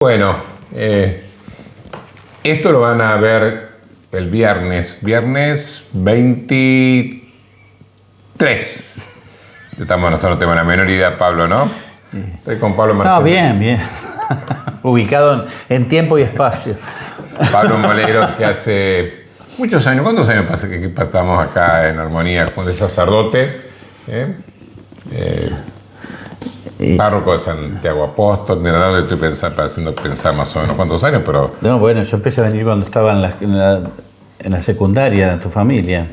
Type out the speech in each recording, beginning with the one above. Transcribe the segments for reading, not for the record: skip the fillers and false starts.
Bueno, esto lo van a ver el viernes 23. Nosotros no tenemos la menor idea, Pablo, ¿no? Estoy con Pablo Marcelo. No, bien. Ubicado en tiempo y espacio. Pablo Molero, que hace muchos años, ¿cuántos años pasa que estamos acá en Armonía con el sacerdote? Párroco de Santiago Apóstol, mira, no le estoy haciendo pensar más o menos cuántos años, pero... No, bueno, yo empecé a venir cuando estaba en la secundaria, en tu familia.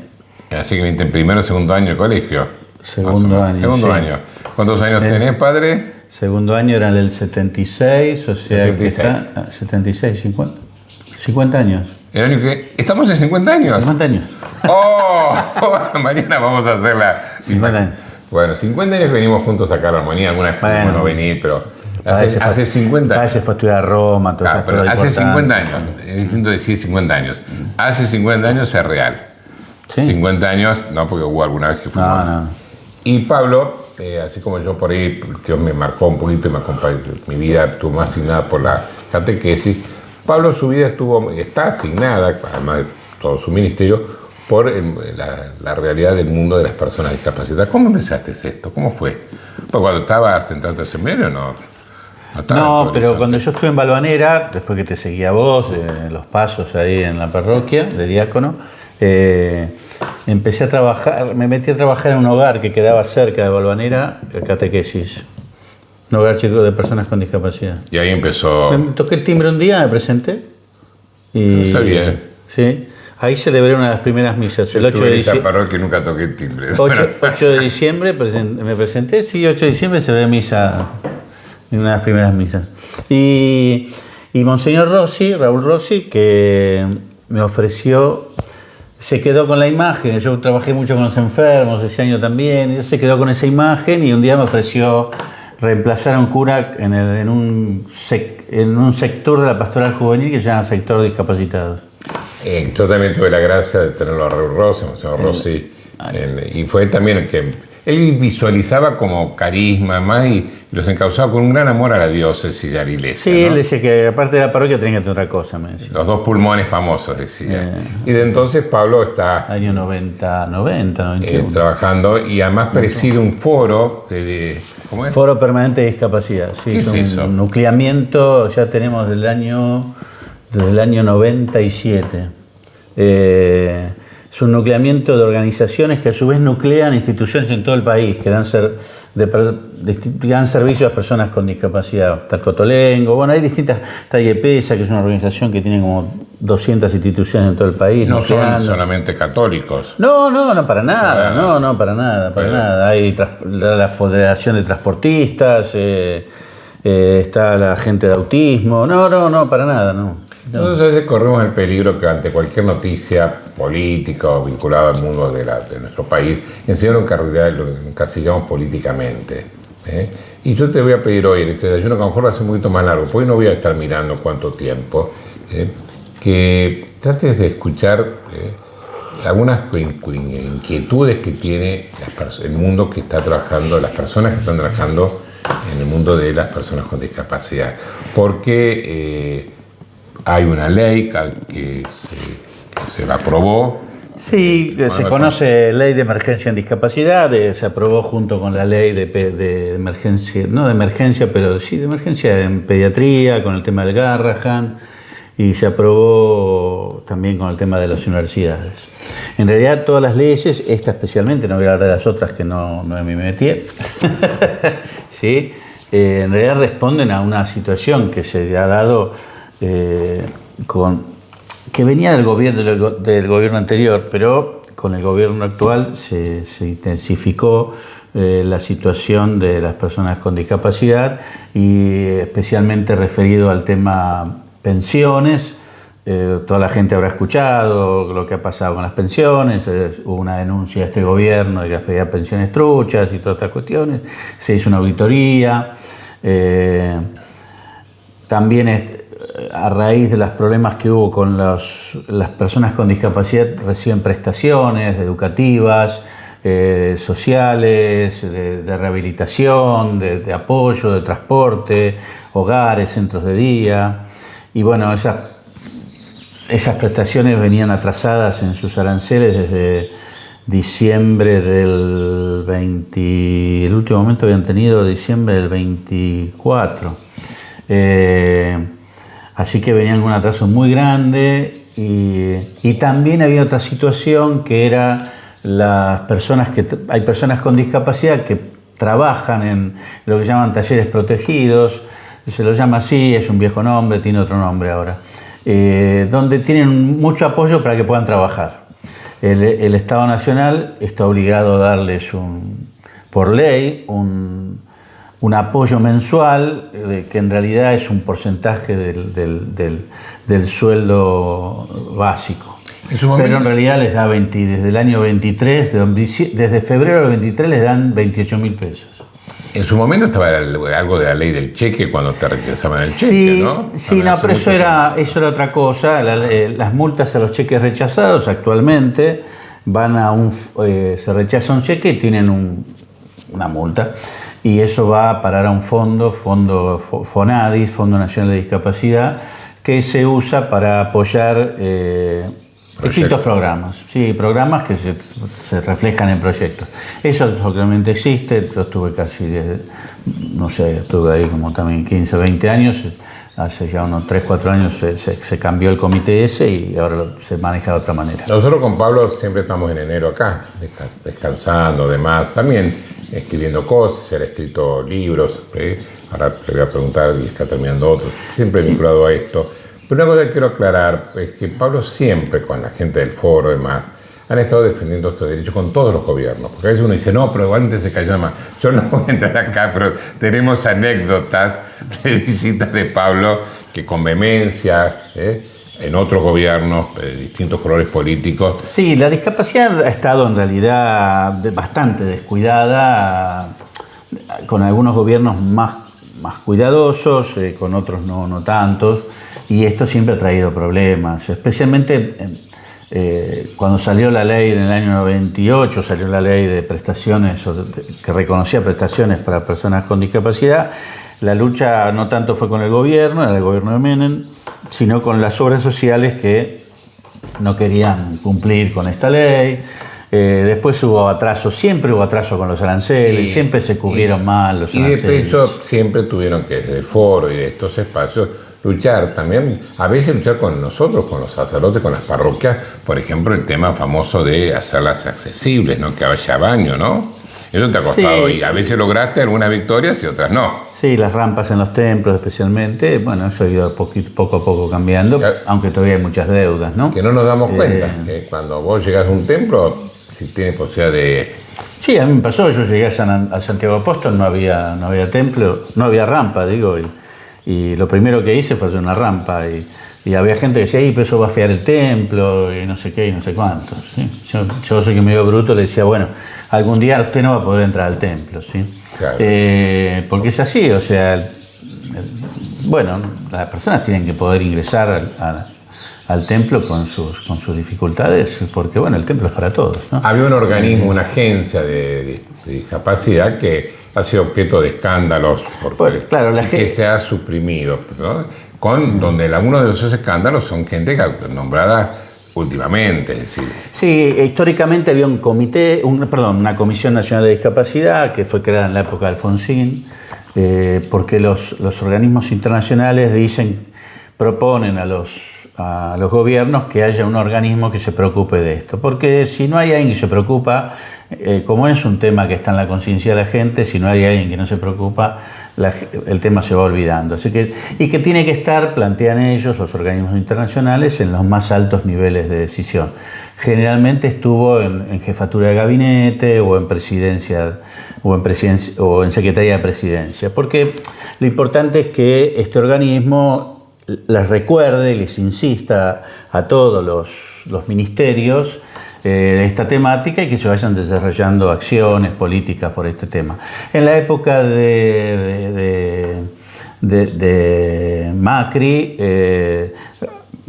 Así que viniste en primero o segundo año de colegio. Segundo año. Segundo año. ¿Cuántos años tenés, padre? Segundo año era el 76, o sea 76. que está... 76, 50. 50 años. El año que... ¿Estamos en 50 años? 50 años. ¡Oh! Mañana vamos a hacer la... 50 años. Bueno, 50 años que venimos juntos acá a la Armonía, alguna vez pudimos no venir, pero hace 50 años. Se fue a estudiar a Roma, todo eso. Pero hace 50 años, es distinto decir 50 años. Hace 50 años es real. ¿Sí? 50 años, no, porque hubo alguna vez que fuimos. No. Y Pablo, así como yo por ahí, Dios me marcó un poquito y me acompañó, mi vida estuvo más asignada por la catequesis. Pablo, su vida está asignada, además de todo su ministerio, por la realidad del mundo de las personas discapacitadas. ¿Cómo empezaste esto? ¿Cómo fue? Pues cuando estabas en tanto seminario, no pero cuando yo estuve en Balvanera, después que te seguía vos, los pasos ahí en la parroquia de diácono, empecé a trabajar, me metí a trabajar en un hogar que quedaba cerca de Balvanera, catequesis. Un hogar chico de personas con discapacidad. Y ahí empezó... Me toqué el timbre un día, me presenté. Y, no sabía. Sí. Ahí celebré una de las primeras misas. Yo el 8 de diciembre. parroquia nunca toqué el timbre. 8 de diciembre me presenté, sí, 8 de diciembre celebré misa, en una de las primeras misas. Y Monseñor Rossi, Raúl Rossi, que me ofreció, se quedó con la imagen. Yo trabajé mucho con los enfermos ese año también, y él se quedó con esa imagen y un día me ofreció reemplazar a un cura en un sector de la pastoral juvenil que se llama sector de discapacitados. Yo también tuve la gracia de tenerlo a Raúl Rossi, Monseñor Rossi, y fue también el que él visualizaba como carisma más y los encauzaba con un gran amor a la diócesis y a la iglesia. Sí, ¿no? Él decía que aparte de la parroquia tenía que tener otra cosa, me decía. Los dos pulmones famosos, decía. Y de entonces Pablo está... Año 91. Trabajando y además preside un foro ¿cómo es? Foro Permanente de Discapacidad. Sí, ¿Qué es eso? Un nucleamiento, ya tenemos desde el año 97. Es un nucleamiento de organizaciones que a su vez nuclean instituciones en todo el país que dan servicio a personas con discapacidad. Está el Cotolengo, bueno, hay distintas. Está IEPESA, que es una organización que tiene como 200 instituciones en todo el país. No son solamente católicos. No, para nada. No, para nada. Hay la Federación de Transportistas, está la gente de autismo. No, para nada, no. Entonces corremos el peligro que ante cualquier noticia política o vinculada al mundo de nuestro país, enseñaron que lo encasillamos políticamente. Y yo te voy a pedir hoy, en este desayuno, que a lo mejor va a ser un poquito más largo, porque hoy no voy a estar mirando cuánto tiempo, que trates de escuchar algunas inquietudes que tiene el mundo que está trabajando, las personas que están trabajando en el mundo de las personas con discapacidad. Porque hay una ley que se la aprobó. Sí, se conoce Ley de Emergencia en Discapacidad, se aprobó junto con la ley de emergencia, no de emergencia, pero sí de emergencia en pediatría, con el tema del Garrahan, y se aprobó también con el tema de las universidades. En realidad todas las leyes, esta especialmente, no voy a hablar de las otras que no me metí, ¿sí? En realidad responden a una situación que se ha dado que venía del gobierno anterior, pero con el gobierno actual se intensificó la situación de las personas con discapacidad y especialmente referido al tema pensiones. Toda la gente habrá escuchado lo que ha pasado con las pensiones. Hubo una denuncia a este gobierno de que pedía pensiones truchas y todas estas cuestiones. Se hizo una auditoría. También a raíz de los problemas que hubo con las personas con discapacidad, reciben prestaciones educativas, sociales, de rehabilitación, de apoyo, de transporte hogares, centros de día, y bueno, esas prestaciones venían atrasadas en sus aranceles desde diciembre del 20, el último momento habían tenido diciembre del 24. Así que venían con un atraso muy grande y también había otra situación que era hay personas con discapacidad que trabajan en lo que llaman talleres protegidos, se lo llama así, es un viejo nombre, tiene otro nombre ahora, donde tienen mucho apoyo para que puedan trabajar. El Estado Nacional está obligado a darles por ley un apoyo mensual, que en realidad es un porcentaje del sueldo básico. Pero en realidad les da desde el año 23, desde febrero del 23 les dan 28.000 pesos. En su momento estaba algo de la ley del cheque cuando te rechazaban el cheque, ¿no? Sí, no, pero eso era otra cosa. Las multas a los cheques rechazados actualmente van se rechaza un cheque y tienen una multa. Y eso va a parar a un fondo FONADIS, Fondo Nacional de Discapacidad, que se usa para apoyar distintos programas. Sí, programas que se reflejan en proyectos. Eso actualmente existe. Yo estuve estuve ahí como también 15, 20 años. Hace ya unos 3, 4 años se cambió el comité ese y ahora se maneja de otra manera. Nosotros con Pablo siempre estamos en enero acá, descansando, demás, también escribiendo cosas, él ha escrito libros, ahora le voy a preguntar y está terminando otros, siempre vinculado a esto. Pero una cosa que quiero aclarar es que Pablo siempre, con la gente del foro y demás, han estado defendiendo estos derechos con todos los gobiernos. Porque a veces uno dice, no, pero igualmente se cayó más. Yo no voy a entrar acá, pero tenemos anécdotas de visitas de Pablo que con vehemencia, en otros gobiernos, de distintos colores políticos. Sí, la discapacidad ha estado en realidad bastante descuidada, con algunos gobiernos más cuidadosos, con otros no tantos, y esto siempre ha traído problemas, especialmente cuando salió la ley en el año 98, salió la ley de prestaciones, que reconocía prestaciones para personas con discapacidad. La lucha no tanto fue con el gobierno, era el gobierno de Menem, sino con las obras sociales que no querían cumplir con esta ley. Después hubo atraso, siempre hubo atraso con los aranceles, siempre se cubrieron mal los aranceles. Y de hecho siempre tuvieron que, desde el foro y de estos espacios, luchar también, a veces luchar con nosotros, con los sacerdotes, con las parroquias, por ejemplo, el tema famoso de hacerlas accesibles, ¿no? Que haya baño, ¿no? Eso te ha costado, y a veces lograste algunas victorias y otras no. Sí, las rampas en los templos especialmente, bueno, eso ha ido poco a poco cambiando, aunque todavía hay muchas deudas, ¿no? Que no nos damos cuenta, que cuando vos llegás a un templo, si tienes posibilidad de... Sí, a mí me pasó, yo llegué a Santiago Apóstol, no había templo, no había rampa, digo, y lo primero que hice fue hacer una rampa, y había gente que decía, pero eso va a fear el templo, y no sé qué, y no sé cuánto. ¿Sí? Yo soy que medio bruto, le decía, bueno, algún día usted no va a poder entrar al templo, ¿sí? Claro. Porque es así, o sea, bueno, las personas tienen que poder ingresar al templo con sus dificultades, porque bueno, el templo es para todos, ¿no? Había un organismo, una agencia de discapacidad que ha sido objeto de escándalos que se ha suprimido, ¿no? Donde algunos de esos escándalos son gente nombrada últimamente, es decir. Sí, históricamente había una Comisión Nacional de Discapacidad que fue creada en la época de Alfonsín, porque los organismos internacionales proponen a los gobiernos que haya un organismo que se preocupe de esto. Porque si no hay alguien que se preocupa, como es un tema que está en la conciencia de la gente, si no hay alguien que no se preocupa, el tema se va olvidando. Así que tiene que estar, plantean ellos, los organismos internacionales, en los más altos niveles de decisión. Generalmente estuvo en jefatura de gabinete o en presidencia o en secretaría de presidencia. Porque lo importante es que este organismo les recuerde, les insista a todos los ministerios esta temática y que se vayan desarrollando acciones políticas por este tema. En la época de Macri,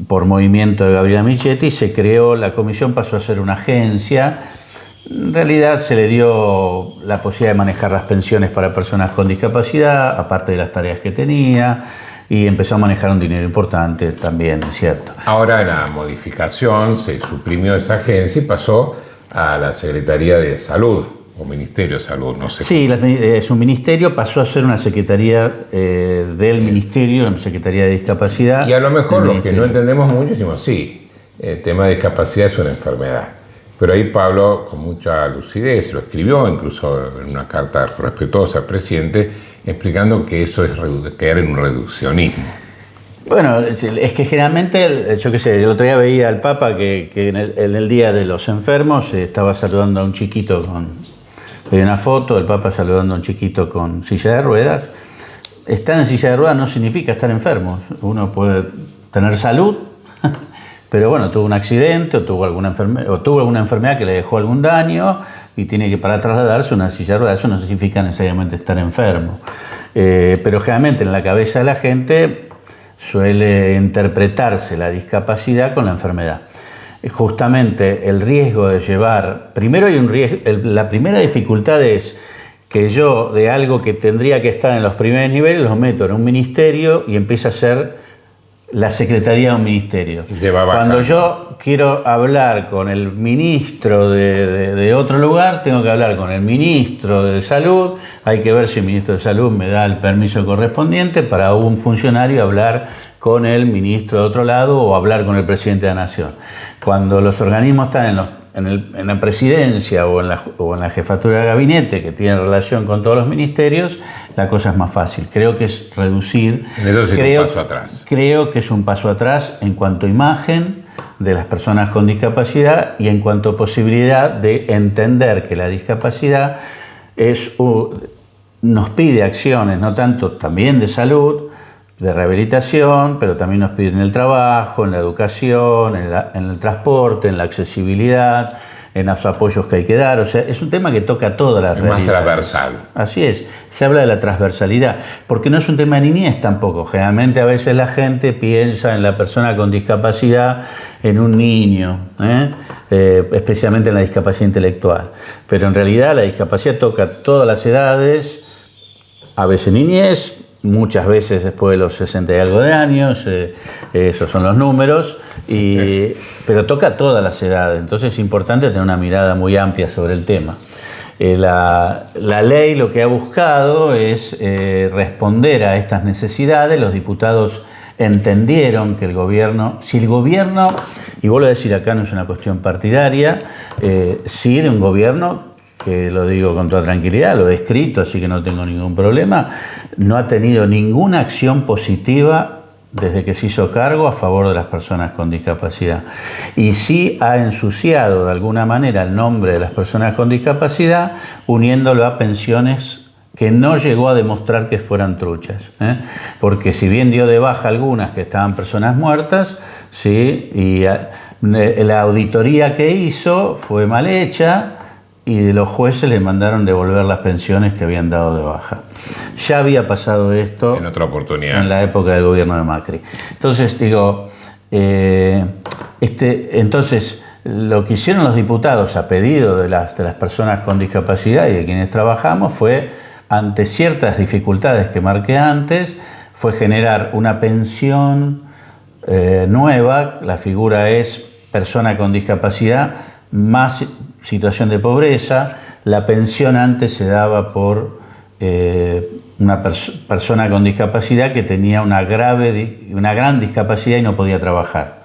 por movimiento de Gabriela Michetti, se creó, la comisión pasó a ser una agencia En realidad se le dio la posibilidad de manejar las pensiones para personas con discapacidad, aparte de las tareas que tenía, y empezó a manejar un dinero importante también, es cierto. Ahora en la modificación se suprimió esa agencia y pasó a la Secretaría de Salud, o Ministerio de Salud, no sé. Sí, su ministerio pasó a ser una secretaría del ministerio, una secretaría de discapacidad. Y a lo mejor los que no entendemos mucho decimos, sí, el tema de discapacidad es una enfermedad. Pero ahí Pablo, con mucha lucidez, lo escribió incluso en una carta respetuosa al presidente, explicando que eso es caer en un reduccionismo. Bueno, es que generalmente, yo qué sé, el otro día veía al Papa que en el Día de los Enfermos estaba saludando a un chiquito veía una foto del Papa saludando a un chiquito con silla de ruedas. Estar en silla de ruedas no significa estar enfermo. Uno puede tener salud, pero bueno, tuvo un accidente o tuvo alguna enfermedad que le dejó algún daño y tiene que para trasladarse una silla de ruedas. Eso no significa necesariamente estar enfermo. Pero generalmente en la cabeza de la gente suele interpretarse la discapacidad con la enfermedad. Justamente el riesgo de llevar... Primero hay un riesgo... La primera dificultad es que yo de algo que tendría que estar en los primeros niveles lo meto en un ministerio y empieza a ser la secretaría de un ministerio. Cuando yo quiero hablar con el ministro de otro lugar, tengo que hablar con el ministro de Salud. Hay que ver si el ministro de Salud me da el permiso correspondiente para un funcionario hablar con el ministro de otro lado o hablar con el presidente de la Nación. Cuando los organismos están en la presidencia o en la jefatura de gabinete, que tienen relación con todos los ministerios, la cosa es más fácil. Creo que es reducir... Entonces es un paso atrás. Creo que es un paso atrás en cuanto a imagen de las personas con discapacidad y en cuanto a posibilidad de entender que la discapacidad nos pide acciones, no tanto también de salud, de rehabilitación, pero también nos piden en el trabajo, en la educación, en el transporte, en la accesibilidad, en los apoyos que hay que dar. O sea, es un tema que toca todas las realidades. Es más transversal. Así es. Se habla de la transversalidad, porque no es un tema de niñez tampoco. Generalmente a veces la gente piensa en la persona con discapacidad en un niño, especialmente en la discapacidad intelectual. Pero en realidad la discapacidad toca todas las edades, a veces niñez, muchas veces después de los 60 y algo de años, esos son los números, pero toca todas las edades, entonces es importante tener una mirada muy amplia sobre el tema. La ley lo que ha buscado es responder a estas necesidades. Los diputados entendieron que si el gobierno, y vuelvo a decir acá no es una cuestión partidaria, sí de un gobierno, que lo digo con toda tranquilidad, lo he escrito, así que no tengo ningún problema, no ha tenido ninguna acción positiva desde que se hizo cargo a favor de las personas con discapacidad. Y sí ha ensuciado de alguna manera el nombre de las personas con discapacidad, uniéndolo a pensiones que no llegó a demostrar que fueran truchas. Porque si bien dio de baja algunas que estaban personas muertas, ¿sí? Y la auditoría que hizo fue mal hecha, y de los jueces le mandaron devolver las pensiones que habían dado de baja. Ya había pasado esto en otra oportunidad, en la época del gobierno de Macri. Entonces, digo, entonces lo que hicieron los diputados a pedido de las personas con discapacidad y de quienes trabajamos fue, ante ciertas dificultades que marqué antes, fue generar una pensión nueva. La figura es persona con discapacidad más situación de pobreza. La pensión antes se daba por una persona con discapacidad que tenía una gran discapacidad y no podía trabajar.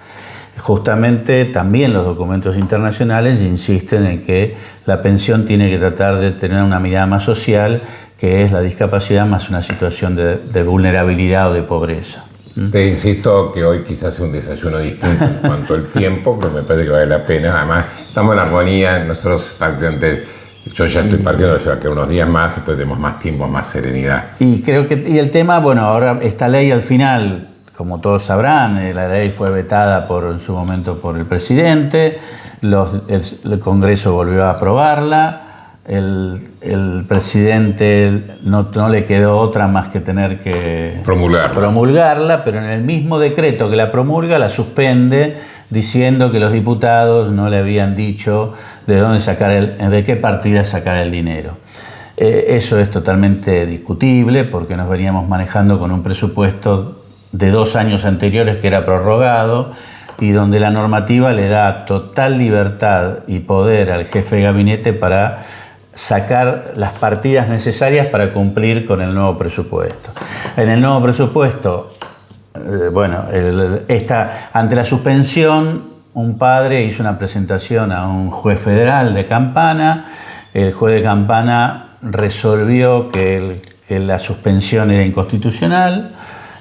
Justamente también los documentos internacionales insisten en que la pensión tiene que tratar de tener una mirada más social, que es la discapacidad más una situación de vulnerabilidad o de pobreza. Te insisto que hoy quizás sea un desayuno distinto en cuanto al tiempo, pero me parece que vale la pena. Además, estamos en armonía, nosotros partientes, yo ya estoy partiendo, ya que unos días más, después tenemos más tiempo, más serenidad. Y creo que el tema, bueno, ahora esta ley al final, como todos sabrán, la ley fue vetada en su momento por el presidente, el Congreso volvió a aprobarla. el presidente no le quedó otra más que tener que promulgarla, pero en el mismo decreto que la promulga la suspende diciendo que los diputados no le habían dicho de qué partida sacar el dinero. Eso es totalmente discutible porque nos veníamos manejando con un presupuesto de 2 años anteriores que era prorrogado y donde la normativa le da total libertad y poder al jefe de gabinete para sacar las partidas necesarias para cumplir con el nuevo presupuesto. En el nuevo presupuesto, ante la suspensión, un padre hizo una presentación a un juez federal de Campana. El juez de Campana resolvió que la suspensión era inconstitucional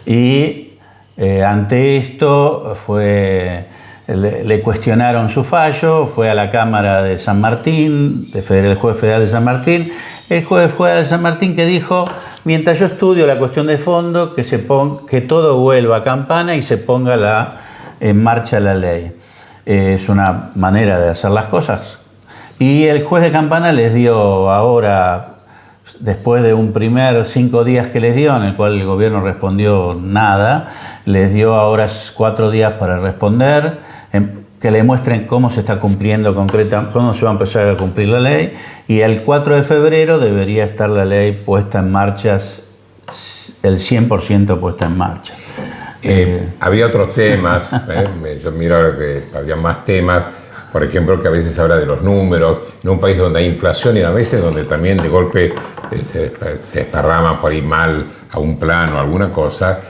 y ante esto le cuestionaron su fallo, fue a la Cámara de San Martín, el juez federal de San Martín, el juez federal de San Martín que dijo, mientras yo estudio la cuestión de fondo, que todo vuelva a Campana y se ponga en marcha la ley. Es una manera de hacer las cosas. Y el juez de Campana les dio ahora, después de un primer 5 días que les dio, en el cual el gobierno respondió nada, les dio ahora 4 días para responder, que le muestren cómo se está cumpliendo concretamente, cómo se va a empezar a cumplir la ley, y el 4 de febrero debería estar la ley puesta en marcha, el 100% puesta en marcha. Había otros temas, yo miro ahora que había más temas, por ejemplo, que a veces habla de los números, en un país donde hay inflación y a veces donde también de golpe se desparrama por ahí mal a un plano o alguna cosa.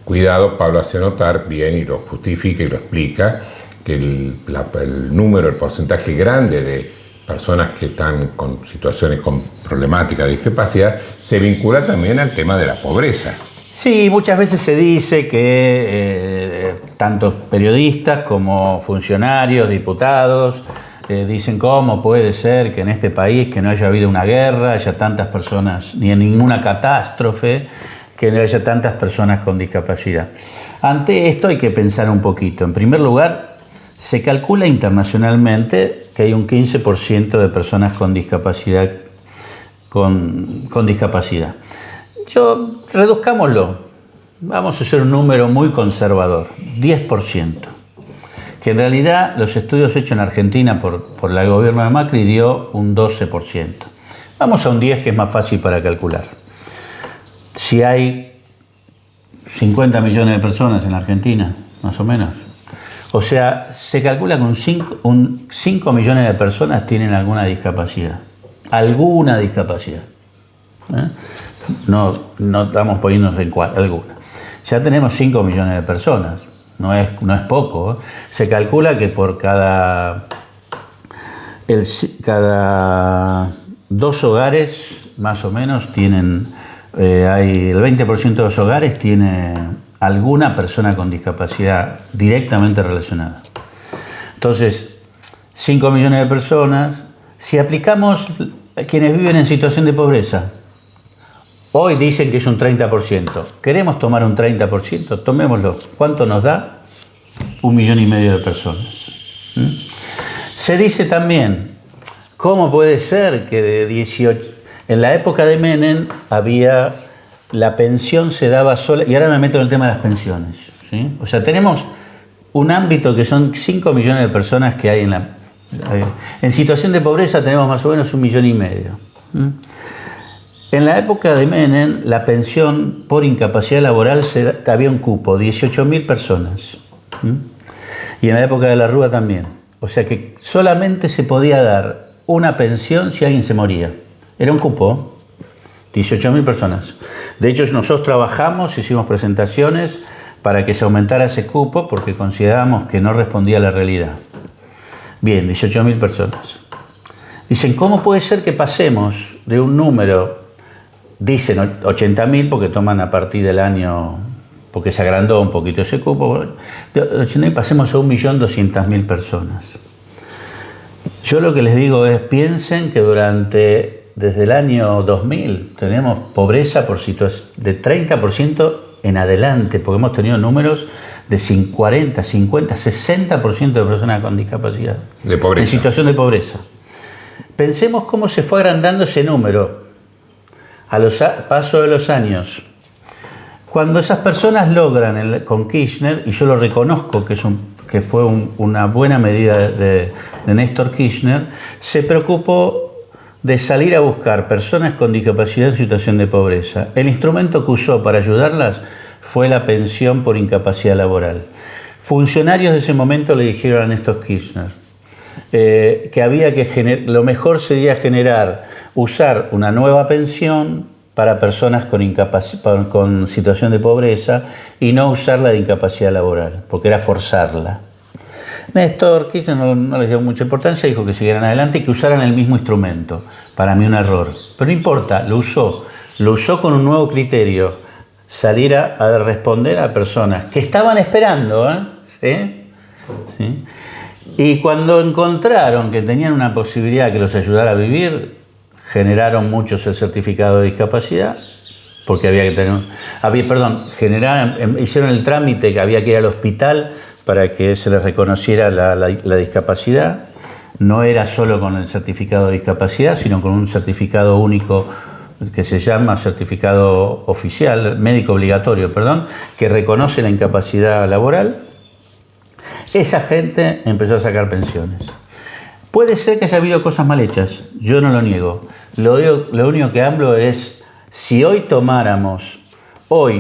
Cuidado, Pablo hace notar bien y lo justifica y lo explica, que el porcentaje grande de personas que están con situaciones con problemática de discapacidad se vincula también al tema de la pobreza. Sí, muchas veces se dice que tanto periodistas como funcionarios, diputados, dicen cómo puede ser que en este país que no haya habido una guerra, haya tantas personas, ni en ninguna catástrofe, que no haya tantas personas con discapacidad. Ante esto hay que pensar un poquito. En primer lugar, se calcula internacionalmente que hay un 15% de personas con discapacidad. Reduzcámoslo. Vamos a hacer un número muy conservador, 10%. Que en realidad los estudios hechos en Argentina por el gobierno de Macri dio un 12%. Vamos a un 10% que es más fácil para calcular. Si hay 50 millones de personas en Argentina, más o menos. O sea, se calcula que 5 millones de personas tienen alguna discapacidad. Alguna discapacidad. No estamos poniéndonos en cuál, alguna. Ya tenemos 5 millones de personas. No es poco. Se calcula que por cada 2 hogares, más o menos, el 20% de los hogares tiene alguna persona con discapacidad directamente relacionada. Entonces, 5 millones de personas, si aplicamos a quienes viven en situación de pobreza, hoy dicen que es un 30%. ¿Queremos tomar un 30%? Tomémoslo. ¿Cuánto nos da? 1,5 millones de personas. Se dice también, ¿cómo puede ser que en la época de Menem la pensión se daba sola? Y ahora me meto en el tema de las pensiones. ¿Sí? O sea, tenemos un ámbito que son 5 millones de personas que hay en situación de pobreza tenemos más o menos 1,5 millones. En la época de Menem, la pensión por incapacidad laboral había un cupo, 18.000 personas. Y en la época de la Rúa también. O sea que solamente se podía dar una pensión si alguien se moría. Era un cupo, 18.000 personas. De hecho, nosotros trabajamos, hicimos presentaciones para que se aumentara ese cupo porque considerábamos que no respondía a la realidad. Bien, 18.000 personas. Dicen, ¿cómo puede ser que pasemos de un número, dicen 80.000 porque toman a partir del año, porque se agrandó un poquito ese cupo, de 80.000 pasemos a 1.200.000 personas? Yo lo que les digo es, piensen que desde el año 2000 tenemos pobreza de 30% en adelante, porque hemos tenido números de 40, 50, 60% de personas con discapacidad. De pobreza. En situación de pobreza. pensemos cómo se fue agrandando ese número paso de los años. Cuando esas personas logran con Kirchner, y yo lo reconozco que fue una buena medida de Néstor Kirchner, se preocupó de salir a buscar personas con discapacidad en situación de pobreza. El instrumento que usó para ayudarlas fue la pensión por incapacidad laboral. Funcionarios de ese momento le dijeron a Néstor Kirchner que había lo mejor sería usar una nueva pensión para personas con situación de pobreza y no usar la de incapacidad laboral, porque era forzarla. Néstor Kirchner no les dio mucha importancia, dijo que siguieran adelante y que usaran el mismo instrumento. Para mí un error. Pero no importa, lo usó con un nuevo criterio, salir a responder a personas que estaban esperando, ¿sí? ¿Sí? Y cuando encontraron que tenían una posibilidad que los ayudara a vivir, generaron muchos el certificado de discapacidad, porque había que tener... hicieron el trámite que había que ir al hospital para que se les reconociera la discapacidad. No era solo con el certificado de discapacidad, sino con un certificado único que se llama certificado oficial, médico obligatorio, que reconoce la incapacidad laboral. Esa gente empezó a sacar pensiones. Puede ser que haya habido cosas mal hechas, yo no lo niego. Lo único que hablo es, si hoy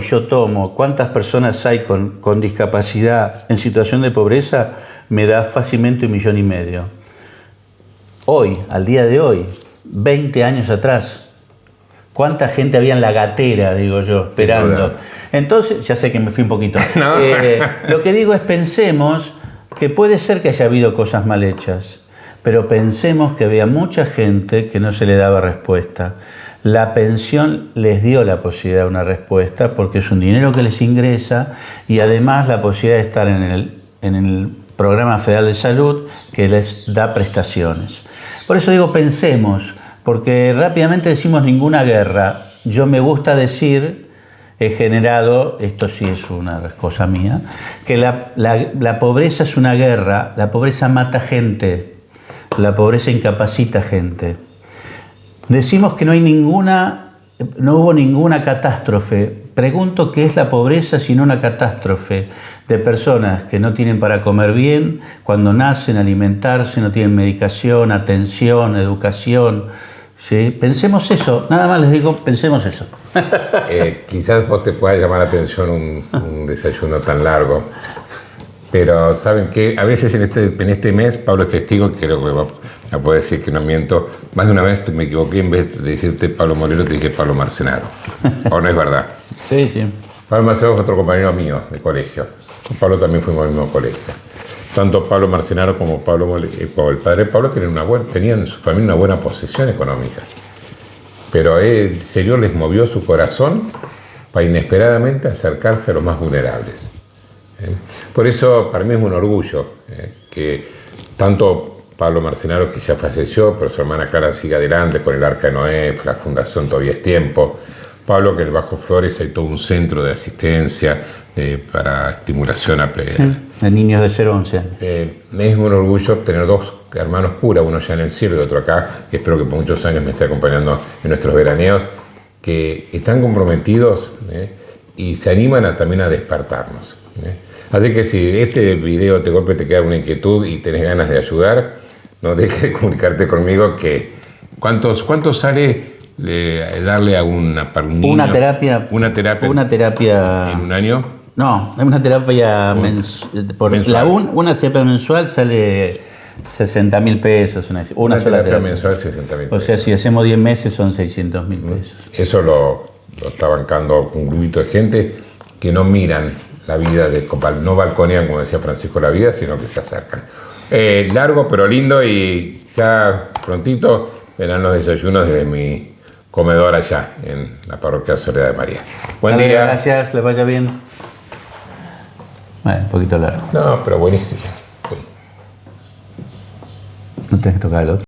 yo tomo cuántas personas hay con discapacidad en situación de pobreza, me da fácilmente 1,5 millones. Hoy, al día de hoy, 20 años atrás, ¿cuánta gente había en la gatera, digo yo, esperando? Entonces, ya sé que me fui un poquito. No. Lo que digo es, pensemos que puede ser que haya habido cosas mal hechas, pero pensemos que había mucha gente que no se le daba respuesta. La pensión les dio la posibilidad de una respuesta porque es un dinero que les ingresa y además la posibilidad de estar en el Programa Federal de Salud que les da prestaciones. Por eso digo pensemos, porque rápidamente decimos ninguna guerra. Yo me gusta decir, he generado, esto sí es una cosa mía, que la pobreza es una guerra, la pobreza mata gente, la pobreza incapacita gente. Decimos que no hubo ninguna catástrofe. Pregunto qué es la pobreza sino una catástrofe de personas que no tienen para comer bien, cuando nacen, alimentarse, no tienen medicación, atención, educación. ¿Sí? Pensemos eso, nada más les digo, pensemos eso. Quizás vos te pueda llamar la atención un desayuno tan largo, pero ¿saben qué? A veces en este mes, Pablo es testigo, creo que me puede decir que no miento, más de una vez me equivoqué, en vez de decirte Pablo Molero, te dije Pablo Marcenaro. ¿O no es verdad? Sí, sí. Pablo Marcenaro es otro compañero mío de colegio. Con Pablo también fuimos al mismo colegio. Tanto Pablo Marcenaro como el padre Pablo tenían en su familia una buena posición económica. Pero el Señor les movió su corazón para inesperadamente acercarse a los más vulnerables. Por eso para mí es un orgullo que tanto Pablo Marcenaro, que ya falleció, pero su hermana Clara sigue adelante con el Arca de Noé, la Fundación Todavía es Tiempo. Pablo, que en el Bajo Flores hay todo un centro de asistencia para estimulación de niños de 0 a 11 años. Es un orgullo tener 2 hermanos curas, uno ya en el cielo y otro acá, que espero que por muchos años me esté acompañando en nuestros veraneos, que están comprometidos y se animan también a despertarnos. Así que si este video de golpe te queda una inquietud y tenés ganas de ayudar, no dejes de comunicarte conmigo que ¿cuánto sale darle a un niño? Una terapia en un año. No, una terapia mensual. Una terapia mensual sale 60.000 pesos. Una sola terapia mensual 60.000 pesos. O sea, si hacemos 10 meses son 600.000 pesos. Eso lo está bancando un grupito de gente que no miran la vida no balconean, como decía Francisco La Vida, sino que se acercan. Largo pero lindo, y ya prontito verán los desayunos desde mi comedor allá en la parroquia Soledad de María. Buen día. Gracias, les vaya bien. Bueno, un poquito largo. No, pero buenísimo. No tenés que tocar el otro.